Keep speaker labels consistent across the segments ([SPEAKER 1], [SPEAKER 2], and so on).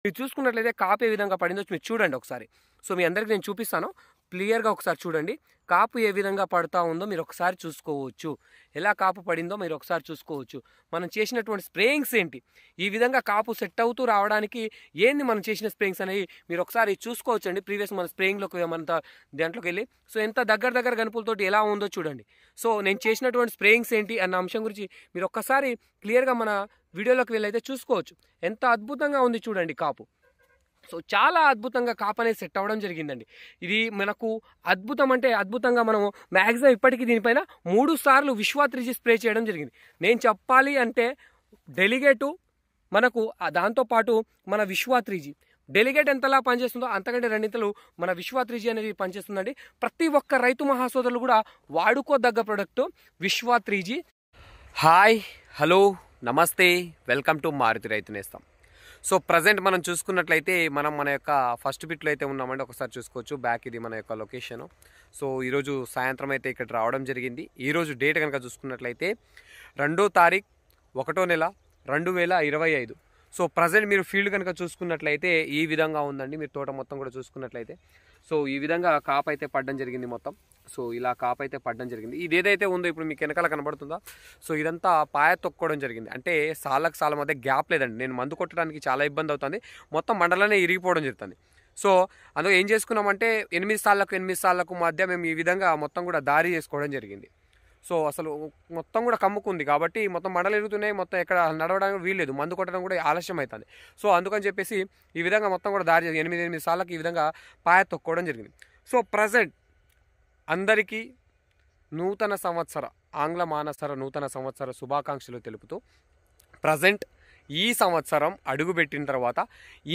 [SPEAKER 1] మీరు చూసుకున్నట్లయితే కాపు ఏ విధంగా పడిందో మీరు చూడండి ఒకసారి. సో మీ అందరికి నేను చూపిస్తాను, క్లియర్గా ఒకసారి చూడండి. కాపు ఏ విధంగా పడుతూ ఉందో మీరు ఒకసారి చూసుకోవచ్చు. ఎలా కాపు పడిందో మీరు ఒకసారి చూసుకోవచ్చు. మనం చేసినటువంటి స్ప్రేయింగ్స్ ఏంటి, ఈ విధంగా కాపు సెట్ అవుతూ రావడానికి ఏంది మనం చేసిన స్ప్రేయింగ్స్ అనేవి మీరు ఒకసారి చూసుకోవచ్చు అండి. ప్రీవియస్ మన స్ప్రేయింగ్లోకి మన దాంట్లోకి వెళ్ళి సో ఎంత దగ్గర గనుపులతోటి ఎలా ఉందో చూడండి. సో నేను చేసినటువంటి స్ప్రేయింగ్స్ ఏంటి అన్న అంశం గురించి మీరు ఒక్కసారి క్లియర్గా మన వీడియోలోకి వెళ్ళైతే చూసుకోవచ్చు. ఎంత అద్భుతంగా ఉంది చూడండి కాపు. సో చాలా అద్భుతంగా కాపు అనేది సెట్ అవ్వడం జరిగిందండి. ఇది మనకు అద్భుతం అంటే అద్భుతంగా మనము మ్యాక్సిమం ఇప్పటికీ దీనిపైన 3 సార్లు విశ్వ 3G స్ప్రే చేయడం జరిగింది. నేను చెప్పాలి అంటే డెలిగేటు మనకు దాంతోపాటు మన విశ్వ 3G డెలిగేట్ ఎంతలా పనిచేస్తుందో అంతకంటే రెండింతలు మన విశ్వ 3G అనేది పనిచేస్తుందండి. ప్రతి ఒక్క రైతు మహాసోదరులు కూడా వాడుకోదగ్గ ప్రొడక్ట్ విశ్వ 3G. హాయ్, హలో, నమస్తే, వెల్కమ్ టు మారుతి రైతు నేస్తం. సో ప్రజెంట్ మనం చూసుకున్నట్లయితే మనం మన యొక్క ఫస్ట్ బిట్లో అయితే ఉన్నామండి. ఒకసారి చూసుకోవచ్చు, బ్యాక్ ఇది మన యొక్క లొకేషను. సో ఈరోజు సాయంత్రం అయితే ఇక్కడ రావడం జరిగింది. ఈరోజు డేట్ కనుక చూసుకున్నట్లయితే 2వ తారీఖు 1వ నెల 2025. సో ప్రజెంట్ మీరు ఫీల్డ్ కనుక చూసుకున్నట్లయితే ఈ విధంగా ఉందండి. మీరు తోట మొత్తం కూడా చూసుకున్నట్లయితే సో ఈ విధంగా కాపు అయితే పడడం జరిగింది మొత్తం. సో ఇలా కాపు అయితే పడడం జరిగింది. ఇది ఏదైతే ఉందో ఇప్పుడు మీకు వెనకాల కనబడుతుందా, సో ఇదంతా పాయ తొక్కోవడం జరిగింది. అంటే సాళ్ళకు సాల మధ్య గ్యాప్ లేదండి. నేను మందు కొట్టడానికి చాలా ఇబ్బంది అవుతుంది, మొత్తం మండలనే ఇరిగిపోవడం జరుగుతుంది. సో అందులో ఏం చేసుకున్నామంటే 8 సాళ్ళకు మధ్య మేము ఈ విధంగా మొత్తం కూడా దారి చేసుకోవడం జరిగింది. సో అసలు మొత్తం కూడా కమ్ముకుంది కాబట్టి మొత్తం మండలు ఎరుగుతున్నాయి, మొత్తం ఎక్కడ నడవడానికి వీల్లేదు, మందు కొట్టడం కూడా ఆలస్యం అవుతుంది. సో అందుకని చెప్పేసి ఈ విధంగా మొత్తం కూడా దారి 8 సార్లకి ఈ విధంగా పాయ తొక్కోవడం జరిగింది. సో ప్రజెంట్ అందరికీ నూతన సంవత్సర ఆంగ్ల మానసర నూతన సంవత్సర శుభాకాంక్షలు తెలుపుతూ ప్రజెంట్ ఈ సంవత్సరం అడుగుపెట్టిన తర్వాత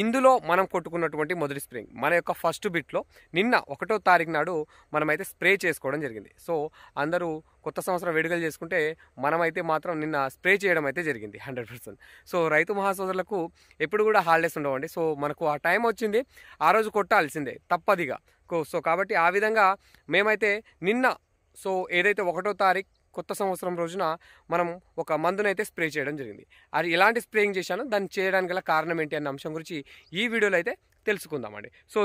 [SPEAKER 1] ఇందులో మనం కొట్టుకున్నటువంటి మొదటి స్ప్రేయింగ్ మన యొక్క ఫస్ట్ బిట్లో నిన్న 1వ తారీఖు నాడు మనమైతే స్ప్రే చేసుకోవడం జరిగింది. సో అందరూ కొత్త సంవత్సరం వేడుకలు చేసుకుంటే మనమైతే మాత్రం నిన్న స్ప్రే చేయడం అయితే జరిగింది 100%. సో రైతు మహాసోదరులకు ఎప్పుడు కూడా హాలిడేస్ ఉండవండి. సో మనకు ఆ టైం వచ్చింది, ఆ రోజు కొట్టాల్సిందే తప్పదిగా. సో కాబట్టి ఆ విధంగా మేమైతే నిన్న సో ఏదైతే 1వ తారీఖు కొత్త సంవత్సరం రోజున మనం ఒక మందునైతే స్ప్రే చేయడం జరిగింది. అది ఎలాంటి స్ప్రేయింగ్ చేశానో దాన్ని చేయడానికి గల కారణం ఏంటి అన్న అంశం గురించి ఈ వీడియోలో అయితే తెలుసుకుందామండి. సో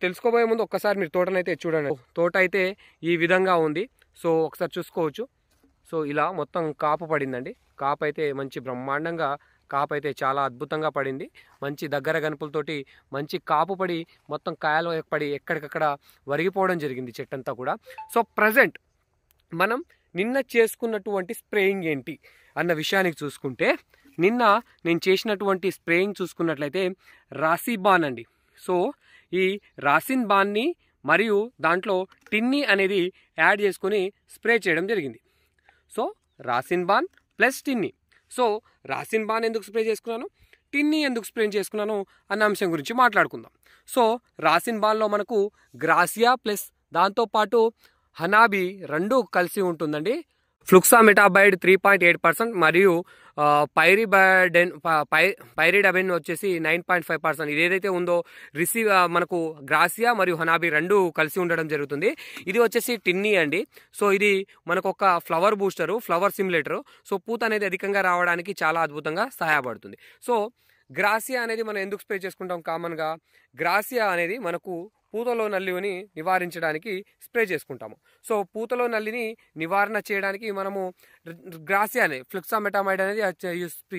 [SPEAKER 1] తెలుసుకోబోయే ముందు ఒక్కసారి మీరు తోటనైతే చూడండి. తోట అయితే ఈ విధంగా ఉంది. సో ఒకసారి చూసుకోవచ్చు. సో ఇలా మొత్తం కాపు పడిందండి. కాపు అయితే మంచి బ్రహ్మాండంగా కాపు అయితే చాలా అద్భుతంగా పడింది. మంచి దగ్గర గనుపులతోటి మంచి కాపు పడి మొత్తం కాయలు పడి ఎక్కడికక్కడ వరిగిపోవడం జరిగింది చెట్టంతా కూడా. సో ప్రజెంట్ మనం నిన్న చేసుకున్నటువంటి స్ప్రేయింగ్ ఏంటి అన్న విషయానికి చూసుకుంటే నిన్న నేను చేసినటువంటి స్ప్రేయింగ్ చూసుకున్నట్లయితే రాసిబాన్ అండి. సో ఈ రాసిన్ బాన్ని మరియు దాంట్లో టిన్నీ అనేది యాడ్ చేసుకొని స్ప్రే చేయడం జరిగింది. సో రాసిన్ బాన్ ప్లస్ టిన్నీ. సో రాసిన్ బాన్ ఎందుకు స్ప్రే చేసుకున్నాను, టిన్నీ ఎందుకు స్ప్రే చేసుకున్నాను అన్న అంశం గురించి మాట్లాడుకుందాం. సో రాసిన్ బాన్లో మనకు గ్రాసియా ప్లస్ దాంతోపాటు హనాబీ 2 కలిసి ఉంటుందండి. ఫ్లుక్సామెటాబైడ్ 3.8% మరియు పైరిడబెన్ వచ్చేసి 9.5%. ఇది ఏదైతే ఉందో మనకు గ్రాసియా మరియు హనాబీ 2 కలిసి ఉండడం జరుగుతుంది. ఇది వచ్చేసి టిన్నీ అండి. సో ఇది మనకు ఒక ఫ్లవర్ బూస్టరు, ఫ్లవర్ సిమ్యులేటరు. సో పూత అనేది అధికంగా రావడానికి చాలా అద్భుతంగా సహాయపడుతుంది. సో గ్రాసియా అనేది మనం ఎందుకు స్ప్రే చేసుకుంటాం, కామన్గా గ్రాసియా అనేది మనకు పూతలో నల్లిని నివారించడానికి స్ప్రే చేసుకుంటాము. సో పూతలో నల్లిని నివారణ చేయడానికి మనము గ్రాసియా అనేది ఫ్లుక్సామెటామైడ్ అనేది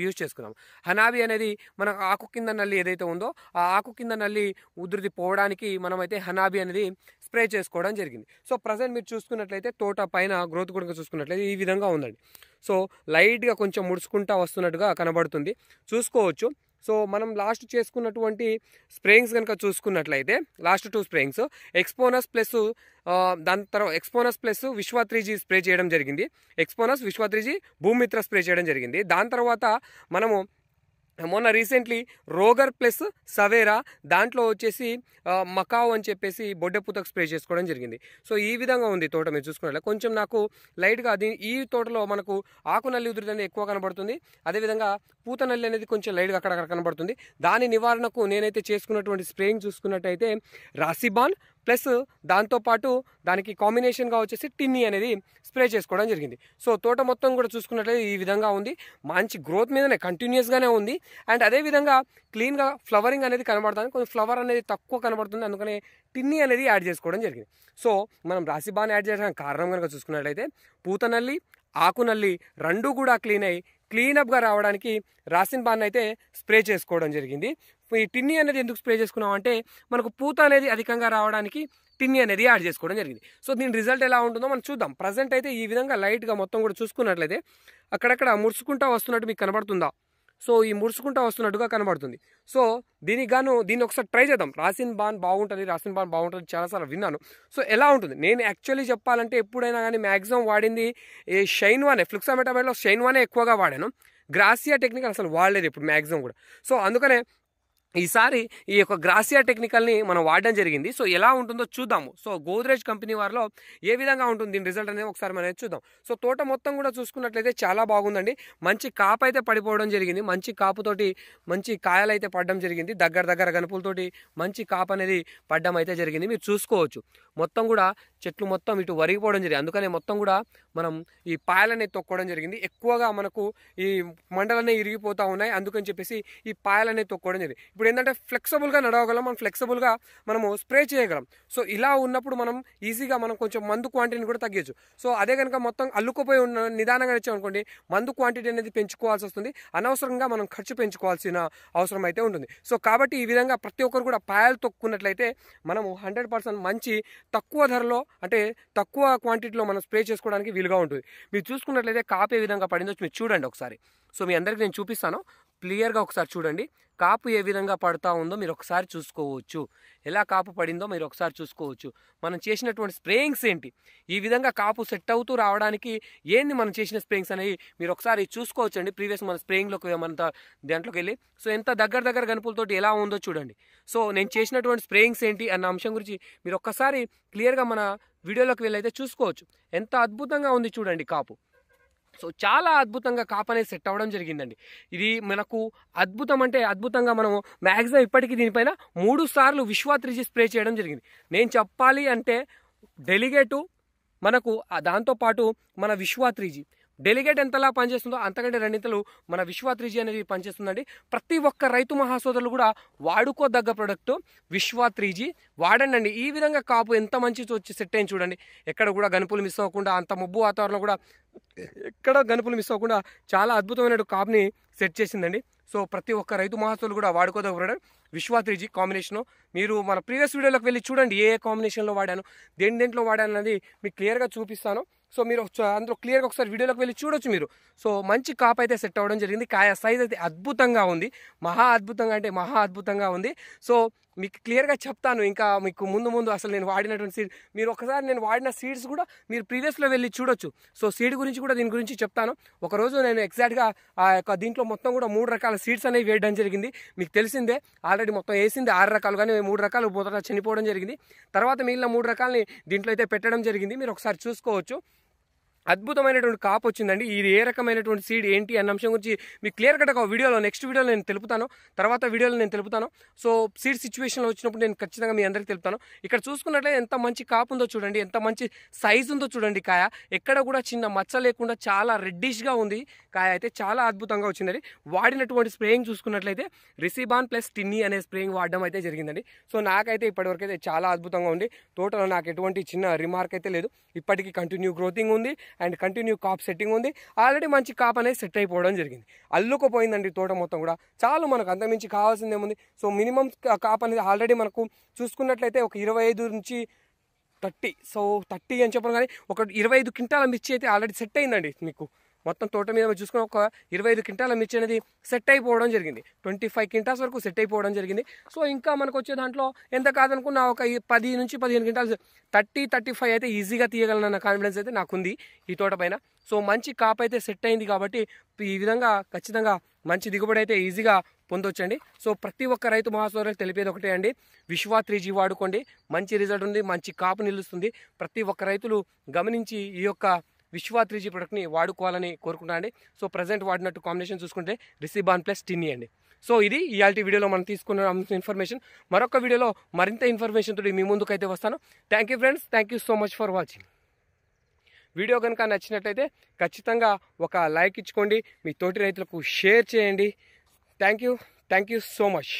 [SPEAKER 1] యూజ్ చేసుకున్నాము. హనాబీ అనేది మన ఆకు కింద నల్లి ఏదైతే ఉందో ఆ ఆకు కింద నల్లి ఉధృతి పోవడానికి మనమైతే హనాబీ అనేది స్ప్రే చేసుకోవడం జరిగింది. సో ప్రజెంట్ మీరు చూసుకున్నట్లయితే తోట పైన గ్రోత్ కూడా చూసుకున్నట్లయితే ఈ విధంగా ఉందండి. సో లైట్గా కొంచెం ముడుచుకుంటా వస్తున్నట్టుగా కనబడుతుంది, చూసుకోవచ్చు. సో మనం లాస్ట్ చేసుకున్నటువంటి స్ప్రేయింగ్స్ కనుక చూసుకున్నట్లయితే లాస్ట్ 2 స్ప్రేయింగ్స్ ఎక్స్పోనస్ ప్లస్ దాని తర్వాత ఎక్స్పోనస్ ప్లస్ విశ్వ 3G స్ప్రే చేయడం జరిగింది. ఎక్స్పోనస్ విశ్వ 3G భూమిత్ర స్ప్రే చేయడం జరిగింది. దాని తర్వాత మనము మొన్న రీసెంట్లీ రోగర్ ప్లస్ సవేరా దాంట్లో వచ్చేసి మకావ్ అని చెప్పేసి బొడ్డెపూతకు స్ప్రే చేసుకోవడం జరిగింది. సో ఈ విధంగా ఉంది తోట. మీరు చూసుకున్నట్లే కొంచెం నాకు లైట్గా ఈ తోటలో మనకు ఆకు నల్లి ఉధృతి అనేది ఎక్కువ కనబడుతుంది, అదేవిధంగా పూత నల్లి అనేది కొంచెం లైట్గా అక్కడక్కడ కనబడుతుంది. దాని నివారణకు నేనైతే చేసుకున్నటువంటి స్ప్రేయింగ్ చూసుకున్నట్టయితే రాసిబాన్ ప్లస్ దాంతోపాటు దానికి కాంబినేషన్గా వచ్చేసి టిన్నీ అనేది స్ప్రే చేసుకోవడం జరిగింది. సో తోట మొత్తం కూడా చూసుకున్నట్లయితే ఈ విధంగా ఉంది, మంచి గ్రోత్ మీదనే కంటిన్యూస్గానే ఉంది. అండ్ అదేవిధంగా క్లీన్గా ఫ్లవరింగ్ అనేది కనబడుతుంది, కొంచెం ఫ్లవర్ అనేది తక్కువ కనబడుతుంది, అందుకనే టిన్నీ అనేది యాడ్ చేసుకోవడం జరిగింది. సో మనం రాసిబాన్ యాడ్ చేయడానికి కారణం కనుక చూసుకున్నట్లయితే పూత నల్లి ఆకు నల్లి రెండూ కూడా క్లీనప్గా రావడానికి రాసిన్ బాన్ అయితే స్ప్రే చేసుకోవడం జరిగింది. ఈ టిన్నీ అనేది ఎందుకు స్ప్రే చేసుకున్నాం అంటే మనకు పూత అనేది అధికంగా రావడానికి టిన్నీ అనేది యాడ్ చేసుకోవడం జరిగింది. సో దీని రిజల్ట్ ఎలా ఉంటుందో మనం చూద్దాం. ప్రజెంట్ అయితే ఈ విధంగా లైట్గా మొత్తం కూడా చూసుకున్నట్లయితే అక్కడక్కడ ముడుచుకుంటా వస్తున్నట్టు మీకు కనబడుతుందా? సో ఈ ముడుచుకుంటా వస్తున్నట్టుగా కనబడుతుంది. సో దీన్ని ఒకసారి ట్రై చేద్దాం. రాసిన్ బాన్ బాగుంటుంది చాలాసార్లు విన్నాను. సో ఎలా ఉంటుంది, నేను యాక్చువల్లీ చెప్పాలంటే ఎప్పుడైనా కానీ మ్యాక్సిమం వాడింది షైన్ వానే, ఫ్లుక్సామెటామైడ్లో షైన్ వానే ఎక్కువగా వాడాను. గ్రాసియా టెక్నికల్ అసలు వాడలేదు ఇప్పుడు మ్యాక్సిమం కూడా. సో అందుకనే ఈసారి ఈ యొక్క గ్రాసియా టెక్నికల్ని మనం వాడడం జరిగింది. సో ఎలా ఉంటుందో చూద్దాము. సో గోద్రేజ్ కంపెనీ వారిలో ఏ విధంగా ఉంటుంది దీని రిజల్ట్ అనేది ఒకసారి మనం చూద్దాం. సో తోట మొత్తం కూడా చూసుకున్నట్లయితే చాలా బాగుందండి. మంచి కాపు అయితే పడిపోవడం జరిగింది, మంచి కాపుతోటి మంచి కాయలు అయితే పడడం జరిగింది, దగ్గర గనుపులతోటి మంచి కాపు అనేది పడడం అయితే జరిగింది. మీరు చూసుకోవచ్చు మొత్తం కూడా చెట్లు మొత్తం ఇటు వరిగిపోవడం జరిగింది, అందుకనే మొత్తం కూడా మనం ఈ పాయలనే తొక్కడం జరిగింది. ఎక్కువగా మనకు ఈ మండలనే ఇరిగిపోతూ ఉన్నాయి, అందుకని చెప్పేసి ఈ పాయలనే తొక్కడం జరిగింది. ఇప్పుడు ఏంటంటే ఫ్లెక్సిబుల్గా నడవగలం, మనం ఫ్లెక్సిబుల్గా మనము స్ప్రే చేయగలం. సో ఇలా ఉన్నప్పుడు మనం ఈజీగా మనం కొంచెం మందు క్వాంటిటీని కూడా తగ్గించు. సో అదే కనుక మొత్తం అల్లుకుపోయి ఉన్న నిదానంగా ఇచ్చామనుకోండి మందు క్వాంటిటీ అనేది పెంచుకోవాల్సి వస్తుంది, అనవసరంగా మనం ఖర్చు పెంచుకోవాల్సిన అవసరం అయితే ఉంటుంది. సో కాబట్టి ఈ విధంగా ప్రతి ఒక్కరు కూడా పాయలు తొక్కున్నట్లయితే మనము 100% మంచి తక్కువ ధరలో అంటే తక్కువ క్వాంటిటీలో మనం స్ప్రే చేసుకోవడానికి వీలుగా ఉంటుంది. మీరు చూసుకున్నట్లయితే కాపు ఏ విధంగా పడిందో మీరు చూడండి ఒకసారి. సో మీ అందరికీ నేను చూపిస్తాను, క్లియర్గా ఒకసారి చూడండి. కాపు ఏ విధంగా పడుతూ ఉందో మీరు ఒకసారి చూసుకోవచ్చు, ఎలా కాపు పడిందో మీరు ఒకసారి చూసుకోవచ్చు. మనం చేసినటువంటి స్ప్రేయింగ్స్ ఏంటి, ఈ విధంగా కాపు సెట్ అవుతూ రావడానికి ఏంది మనం చేసిన స్ప్రేయింగ్స్ అనేవి మీరు ఒకసారి చూసుకోవచ్చు అండి. ప్రీవియస్ మన స్ప్రేయింగ్లోకి మన దాంట్లోకి వెళ్ళి సో ఎంత దగ్గర గనుపులతోటి ఎలా ఉందో చూడండి. సో నేను చేసినటువంటి స్ప్రేయింగ్స్ ఏంటి అన్న అంశం గురించి మీరు ఒక్కసారి క్లియర్గా మన వీడియోలోకి వెళ్ళి అయితే చూసుకోవచ్చు. ఎంత అద్భుతంగా ఉంది చూడండి కాపు. సో చాలా అద్భుతంగా కాపు అనేది సెట్ అవ్వడం జరిగిందండి. ఇది మనకు అద్భుతం అంటే అద్భుతంగా మనము మ్యాక్సిమం ఇప్పటికీ దీనిపైన 3 సార్లు విశ్వా 3G స్ప్రే చేయడం జరిగింది. నేను చెప్పాలి అంటే డెలిగేటు మనకు దాంతోపాటు మన విశ్వా 3G డెలిగేట్ ఎంతలా పనిచేస్తుందో అంతకంటే రెండింతలు మన విశ్వా 3G అనేది పనిచేస్తుందండి. ప్రతి ఒక్క రైతు మహాసోదరులు కూడా వాడుకోదగ్గ ప్రోడక్ట్ విశ్వా 3G వాడండి. ఈ విధంగా కాపు ఎంత మంచి వచ్చి సెట్ అయింది చూడండి, ఎక్కడ కూడా గనుపులు మిస్ అవ్వకుండా, అంత మబ్బు వాతావరణం కూడా ఎక్కడ గనుపులు మిస్ అవ్వకుండా చాలా అద్భుతమైన కాపుని సెట్ చేసిందండి. సో ప్రతి ఒక్క రైతు మహాసోదరులు కూడా వాడుకోదగ్గ ప్రోడక్ట్ విశ్వా 3G కాంబినేషను. మీరు మన ప్రీవియస్ వీడియోలోకి వెళ్ళి చూడండి ఏ కాంబినేషన్లో వాడాను, దేంట్లో వాడాను అనేది మీకు క్లియర్గా చూపిస్తాను. సో మీరు అందులో క్లియర్గా ఒకసారి వీడియోలోకి వెళ్ళి చూడొచ్చు మీరు. సో మంచి కాపు అయితే సెట్ అవ్వడం జరిగింది. కాయ సైజ్ అయితే అద్భుతంగా ఉంది, మహా అద్భుతంగా ఉంది. సో మీకు క్లియర్గా చెప్తాను ఇంకా మీకు ముందు అసలు నేను వాడినటువంటి సీడ్ మీరు ఒకసారి నేను వాడిన సీడ్స్ కూడా మీరు ప్రీవియస్లో వెళ్ళి చూడొచ్చు. సో సీడ్ గురించి కూడా దీని గురించి చెప్తాను. ఒకరోజు నేను ఎగ్జాక్ట్గా ఆ యొక్క దీంట్లో మొత్తం కూడా 3 రకాల సీడ్స్ అనేవి వేయడం జరిగింది. మీకు తెలిసిందే ఆల్రెడీ మొత్తం వేసింది 6 రకాలు, కానీ 3 రకాలు మొదట చనిపోవడం జరిగింది. తర్వాత మిగిలిన 3 రకాలని దీంట్లో అయితే పెట్టడం జరిగింది. మీరు ఒకసారి చూసుకోవచ్చు. అద్భుతమైనటువంటి కాపు వచ్చిందండి. ఇది ఏ రకమైనటువంటి సీడ్ ఏంటి అన్న అంశం గురించి మీకు క్లియర్ కట్గా నెక్స్ట్ వీడియోలో నేను తెలుపుతాను, తర్వాత వీడియోలో నేను తెలుపుతాను. సో సీడ్ సిచ్యువేషన్లో వచ్చినప్పుడు నేను ఖచ్చితంగా మీ అందరికీ తెలుపుతాను. ఇక్కడ చూసుకున్నట్లయితే ఎంత మంచి కాపు ఉందో చూడండి, ఎంత మంచి సైజు ఉందో చూడండి. కాయ ఎక్కడ కూడా చిన్న మచ్చ లేకుండా చాలా రెడ్డిష్గా ఉంది. కాయ అయితే చాలా అద్భుతంగా వచ్చిందండి. వాడినటువంటి స్ప్రేయింగ్ చూసుకున్నట్లయితే రిసిబాన్ ప్లస్ టిన్నీ అనే స్ప్రేయింగ్ వాడడం అయితే జరిగిందండి. సో నాకైతే ఇప్పటివరకు అయితే చాలా అద్భుతంగా ఉంది. తోటలో నాకు ఎటువంటి చిన్న రిమార్క్ అయితే లేదు. ఇప్పటికీ కంటిన్యూ గ్రోతింగ్ ఉంది అండ్ కంటిన్యూ కాప్ సెట్టింగ్ ఉంది. ఆల్రెడీ మంచి కాప్ అనేది సెట్ అయిపోవడం జరిగింది. అల్లుకుపోయిందండి తోట మొత్తం కూడా. చాలు మనకు అంతమించి కావాల్సింది ఏముంది. సో మినిమం కాప్ అనేది ఆల్రెడీ మనకు చూసుకున్నట్లయితే ఒక 25 నుంచి 30, సో 30 అని చెప్పను కానీ ఒక 25 క్వింటాల మిర్చి అయితే ఆల్రెడీ సెట్ అయిందండి. మీకు మొత్తం తోట మీద చూసుకుని ఒక 25 క్వింటాల మిర్చి అనేది సెట్ అయిపోవడం జరిగింది. 25 క్వింటాల్స్ వరకు సెట్ అయిపోవడం జరిగింది. సో ఇంకా మనకు వచ్చే దాంట్లో ఎంత కాదనుకున్నా ఒక 10 నుంచి 15 క్వింటాల్స్ 30-35 అయితే ఈజీగా తీయగలనన్న కాన్ఫిడెన్స్ అయితే నాకుంది ఈ తోట పైన. సో మంచి కాప్ అయితే సెట్ అయింది కాబట్టి ఈ విధంగా ఖచ్చితంగా మంచి దిగుబడి అయితే ఈజీగా పొందొచ్చండి. సో ప్రతి ఒక్క రైతు మహాసోదరులకు తెలిపేది ఒకటే అండి, విశ్వా 3G వాడుకోండి. మంచి రిజల్ట్ ఉంది, మంచి కాపు నిలుస్తుంది. ప్రతి ఒక్క రైతులు గమనించి ఈ యొక్క విశ్వా 3G ప్రోడక్ట్ని వాడుకోవాలని కోరుకుంటా అండి. సో ప్రజెంట్ వాడినట్టు కాంబినేషన్ చూసుకుంటే రిసిబాన్ ప్లస్ టిన్నీ అండి. సో ఇది ఇయాల్టి వీడియోలో మనం తీసుకున్న ఇన్ఫర్మేషన్. మరొక వీడియోలో మరింత ఇన్ఫర్మేషన్ తోటి మీ ముందుకైతే వస్తాను. Thank you friends, thank you so much for watching. Video కనుక నచ్చినట్లయితే ఖచ్చితంగా ఒక లైక్ ఇచ్చుకోండి, మీ తోటి రైతులకు షేర్ చేయండి. Thank you so much.